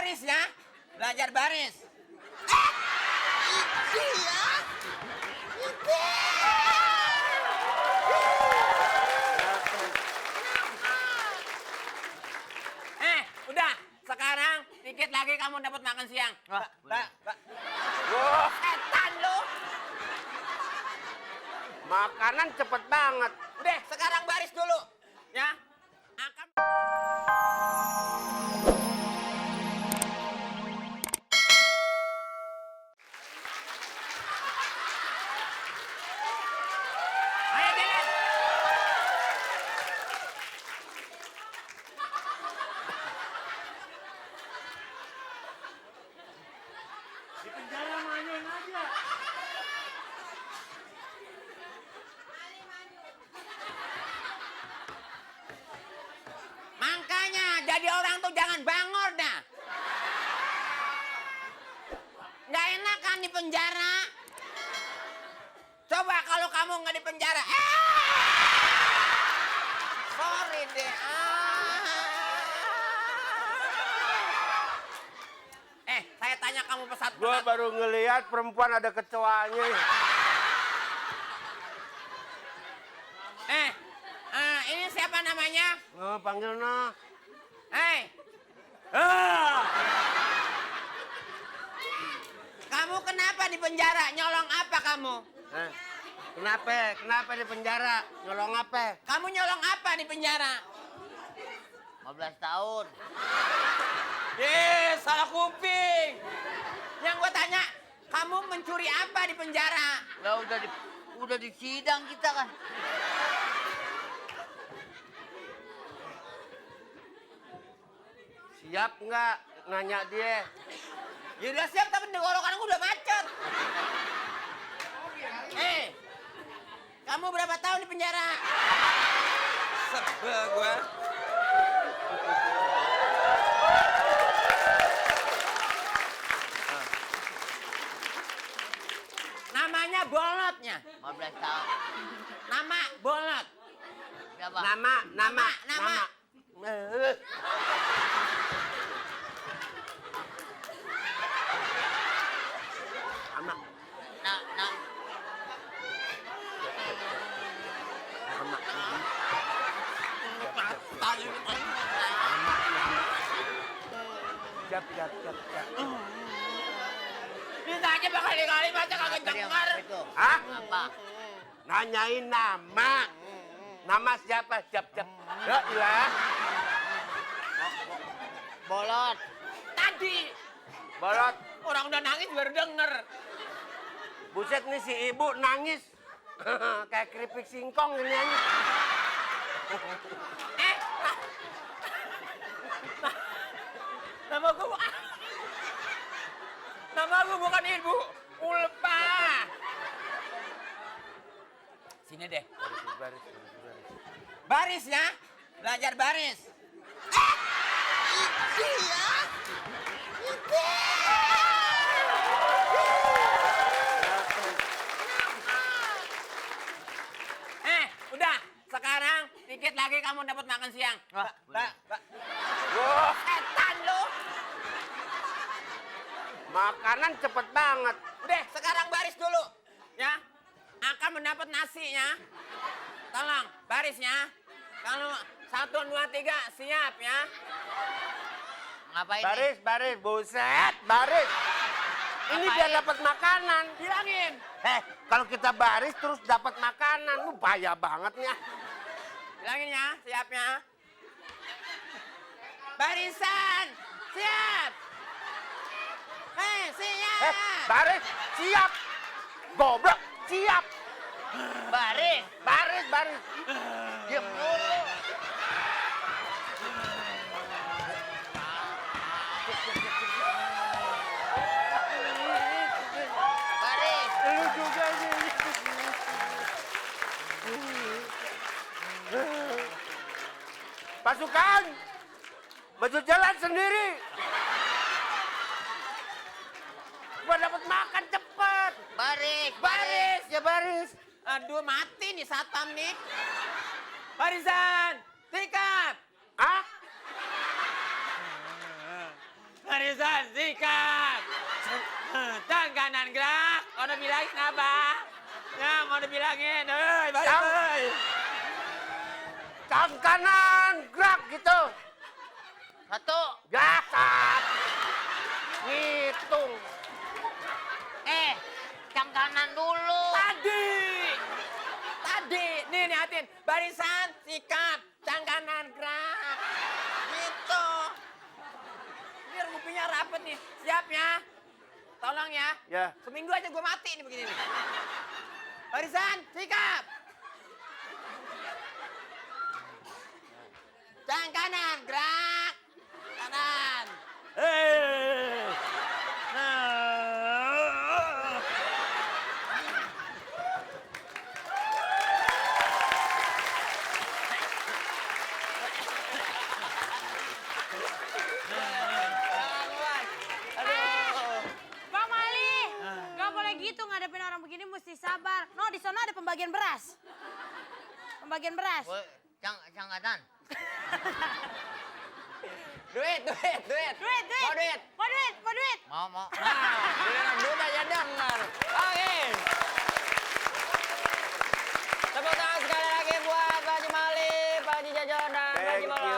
Baris ya, belajar baris. Iya. Udah, sekarang dikit lagi kamu dapat makan siang. Mbak. Wah, Setan lu. makanan cepet banget. Udah, sekarang baris dulu. Ya. Akan Ayo jalan. Di penjara main aja. Makanya jadi orang tuh jangan bangor dah. Nggak enak kan di penjara. Coba kalau kamu nggak di penjara. Sorry deh. Saya tanya kamu pesat. Gua baru ngelihat perempuan ada kecoanya. Ini siapa namanya? Oh, panggil no. Hei. Kamu kenapa di penjara? Nyolong apa kamu? Kenapa? Kenapa di penjara? Nyolong apa? Kamu nyolong apa di penjara? 15 tahun. Salah kuping. Yang gua tanya, kamu mencuri apa di penjara? Lah udah di sidang kita kan. Siap nggak? Nanya dia. Ya udah siap, tapi tenggorokan gua udah macet. Kamu berapa tahun di penjara? Sebel gua. Namanya Bolotnya. 15 tahun. Nama Bolot. Siapa? Nama. Nah. Siap. Ditanya berkali-kali masa kagak Apa dia dengar. itu? Hah? Apa? Nanyain nama. Nama siapa? Siap. Ya ilah. Bolot. Tadi Bolot. orang udah nangis baru denger. Buset nih si ibu nangis. Kayak keripik singkong ini aja. Nama gue bukan Ibu Ulpa. Sini deh. Baris. Baris ya, belajar baris. Iya. Udah, sekarang dikit lagi kamu dapat makan siang. Mbak. Wah, Setan lu. makanan cepet banget. Udah, sekarang baris dulu. Ya, akan mendapat nasinya. Tolong, barisnya. Kalau 1, 2, 3, siap ya. Ngapain Baris. Buset, baris. Ini Ngapain? biar dapat makanan. Bilangin. Kalau kita baris terus dapat makanan, lu bahaya banget nih. Bilangin ya, siapnya. Barisan, siap. Siap. Baris, siap. Goblok, siap. Baris. Baris. Diam dulu. Baris. Lu juga nih. Pasukan, maju jalan sendiri. Gua dapat makan cepet. Baris. Ya baris. Aduh, mati nih satpam nih. Barisan, tikap. Hah? Barisan. Barisan sikat. Tangan kanan gerak. Mau bilangin apa? Nah, mau dibilangin. Balik, Yang- woy. Tangan kanan, gerak gitu. 1. Gasap. Ngitung. Yang kanan dulu. Tadi. Nih, liatin. Barisan sikat. Tangan kanan gerak. Gitu. Biar kupingnya rapet nih. Siap ya? Tolong ya. Ya. Seminggu aja gue mati nih begini nih. Barisan, sikap. Tangan kanan, gerak. Kanan. Bang Mali, nggak boleh gitu ngadepin orang begini mesti sabar. No, di sana ada pembagian beras. Pembagian beras. Yang kanan. Duit. Duit. Mau duit? Mau duit. Mau. Nah, duit aja denger. Oke. Tepuk tangan sekali lagi buat Pak Haji Mali, Pak Haji Jajon, dan Pak Haji Thank Molo. you.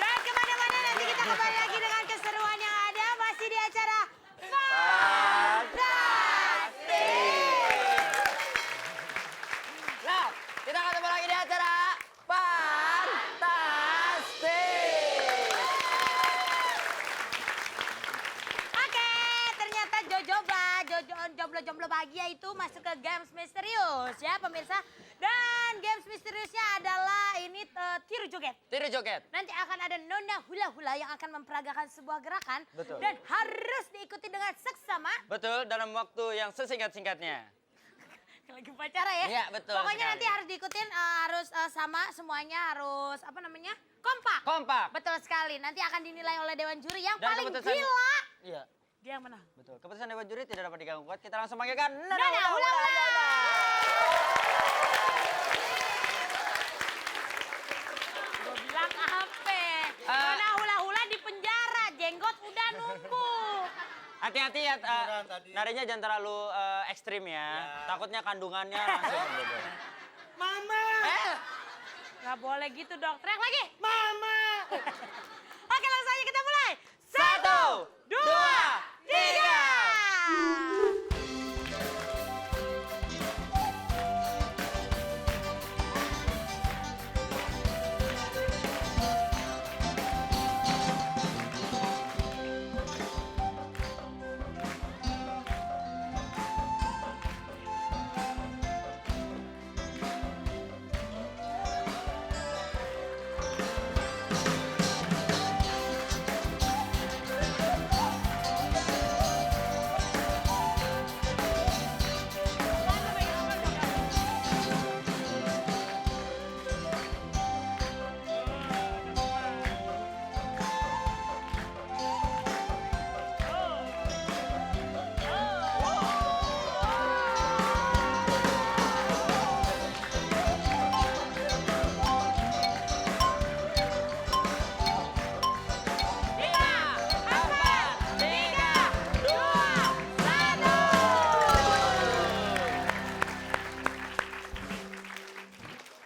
Dan kemana-mana nanti kita kembali lagi dengan keseruan yang ada masih di acara Fantastik. Nah, kita ketemu lagi di acara Fantastik. Oke, ternyata jomblo bahagia itu masuk ke Games Misterius ya pemirsa. Dan Games Misteriusnya adalah ini tiru joget. Tiru joget. Nanti akan ada nona hula-hula yang akan memperagakan sebuah gerakan. Betul. Dan harus diikuti dengan seksama. Betul, dalam waktu yang sesingkat-singkatnya. Lagi upacara ya? Iya, betul Pokoknya sekali. nanti harus diikutin, harus sama semuanya, harus apa namanya? Kompak. Kompak. Betul sekali. Nanti akan dinilai oleh Dewan Juri yang Dan paling keputusan- gila. Iya, Dia yang menang. betul. Keputusan Dewan Juri tidak dapat diganggu kuat. Kita langsung panggilkan Nona hula-hula. Gue bilang apa? Nona hula-hula di penjara, jenggot udah numpuk. Hati-hati ya, narinya jangan terlalu ekstrim ya. Takutnya kandungannya langsung. Mama. Gak boleh gitu dong. Teriak lagi. Mama. Oke, langsung aja kita mulai. 1, 2, 3.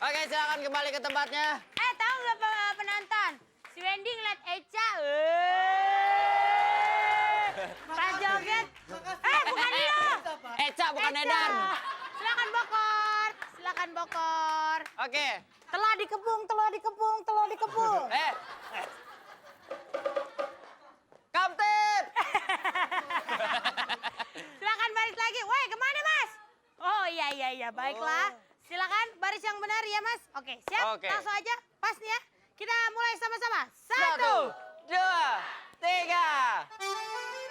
Oke, silakan kembali ke tempatnya. Tahu nggak penonton? Si Wendy ngeliat Eca. Pas joget. Bukan dia. Eca bukan Eca. Edan. Silakan bokor. Silakan bokor. Oke. Telah dikepung. Kapten. Silakan baris lagi. Woi, kemana Mas? Oh iya, baiklah. Silakan baris yang benar ya Mas. Oke, siap. Oke. Langsung aja. Pas nih ya. Kita mulai sama-sama. 1, 2, 3.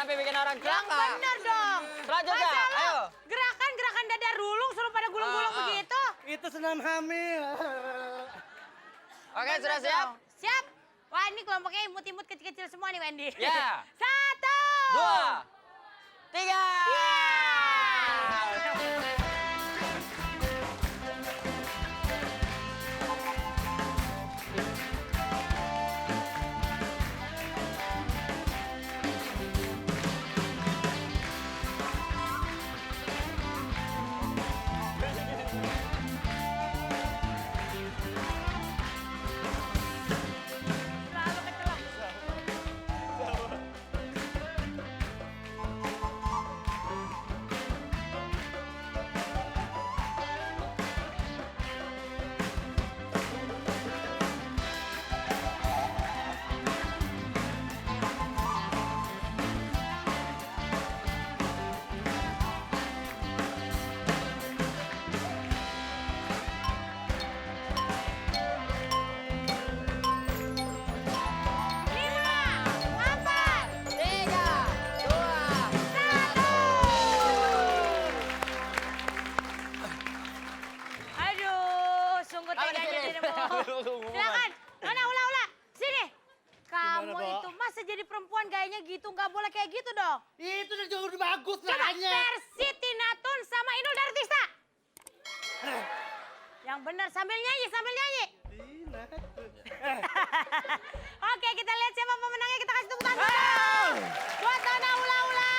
sampai bikin orang Yang celaka. bener dong. Selanjutnya, Masa lo ayo. Gerakan dada rulung suruh pada gulung-gulung Ah, ah. begitu. Itu senam hamil. Oke, sudah Bener siap? dong. Siap. Wah ini kelompoknya imut-imut kecil-kecil semua nih Wendy. Ya. 1. 2, 3. Selalu kecelak. Lima, 4, 3, 2. 1. Aduh, sungguh Apa di teganya sini? dirimu. Silakan, Nona ulah. Sini. Kamu Gimana, Pak? itu masa jadi perempuan gayanya gitu, nggak boleh kayak gitu dong. Itu udah jauh lebih bagus Coba makanya. versi Tina Tun sama Inul Daratista. Yang benar sambil nyanyi, Tina. Oke, kita lihat siapa pemenangnya. Kita kasih tepuk tangan. Buat Nona Ula.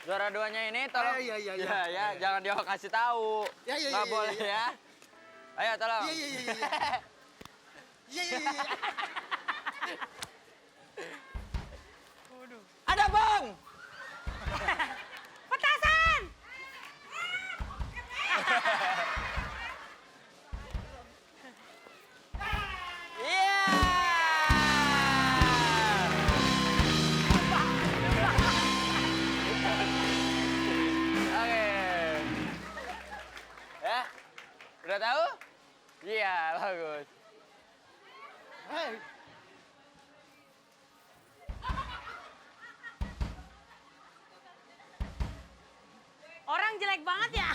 Juara duanya ini tolong. Iya, iya, iya. Ya, jangan dia kasih tahu. Ya, ya, Nggak ya, boleh ya, ya. Ayo tolong. Iya, iya, iya, iya. Iya, iya, iya. Ada bang. Petasan. Iya. Oke. Ya, udah tahu? Iya, bagus. Hai. Orang jelek banget ya.